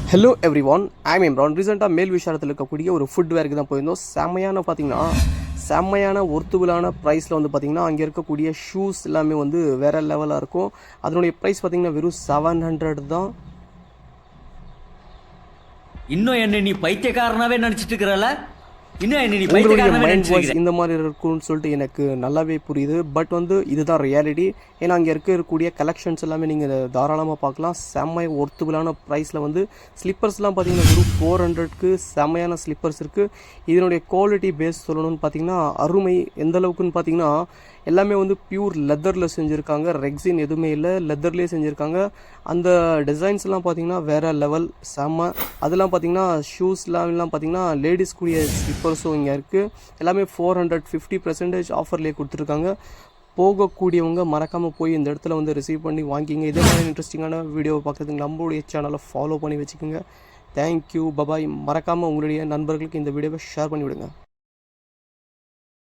Hello every one I'm Imran. ரீசெண்டாக மேல் விஷயத்தில் இருக்கக்கூடிய ஒரு ஃபுட் வேருக்கு தான் போயிருந்தோம். செம்மையான ஒர்த்துபுளான ப்ரைஸில் வந்து பார்த்திங்கன்னா அங்கே இருக்கக்கூடிய ஷூஸ் எல்லாமே வந்து வேறு லெவலாக இருக்கும். அதனுடைய ப்ரைஸ் பார்த்திங்கன்னா வெறும் 700 தான். இன்னும் என்ன நீ பைத்தியக்காரனாவே நினச்சிட்டு இருக்கிறல? உங்களுடைய மைண்ட் வாய்ஸ் இந்த மாதிரி இருக்கும்னு சொல்லிட்டு எனக்கு நல்லாவே புரியுது. பட் வந்து இதுதான் ரியாலிட்டி. ஏன்னா அங்கே இருக்கக்கூடிய கலெக்ஷன்ஸ் எல்லாமே நீங்கள் தாராளமாக பார்க்கலாம். செம்ம ஒர்த்துபுளான ப்ரைஸில் வந்து ஸ்லிப்பர்ஸ்லாம் பார்த்தீங்கன்னா வெறும் 400க்கு செம்மையான ஸ்லிப்பர்ஸ் இருக்குது. இதனுடைய குவாலிட்டி பேஸ் சொல்லணும்னு பார்த்தீங்கன்னா அருமை. எந்த அளவுக்குன்னு பார்த்தீங்கன்னா எல்லாமே வந்து பியூர் லெதரில் செஞ்சுருக்காங்க. ரெக்ஸின் எதுவுமே இல்லை, லெதர்லேயே செஞ்சுருக்காங்க. அந்த டிசைன்ஸ்லாம் பார்த்தீங்கன்னா வேறு லெவல் செம்ம. அதெல்லாம் பார்த்தீங்கன்னா ஷூஸ்லாம் பார்த்தீங்கன்னா லேடிஸ்க்குரிய ஸ்லிப்பர்ஸும் இங்கே இருக்குது. எல்லாமே 450% ஆஃபர்லேயே கொடுத்துருக்காங்க. போகக்கூடியவங்க மறக்காமல் போய் இந்த இடத்துல வந்து ரிசீவ் பண்ணி வாங்கிங்க. இதே மாதிரி இன்ட்ரெஸ்டிங்கான வீடியோவை பார்க்குறதுக்கு நம்மளுடைய சேனலை ஃபாலோ பண்ணி வச்சுக்கோங்க. Thank you, bye bye. மறக்காமல் உங்களுடைய நண்பர்களுக்கு இந்த வீடியோவை ஷேர் பண்ணிவிடுங்க.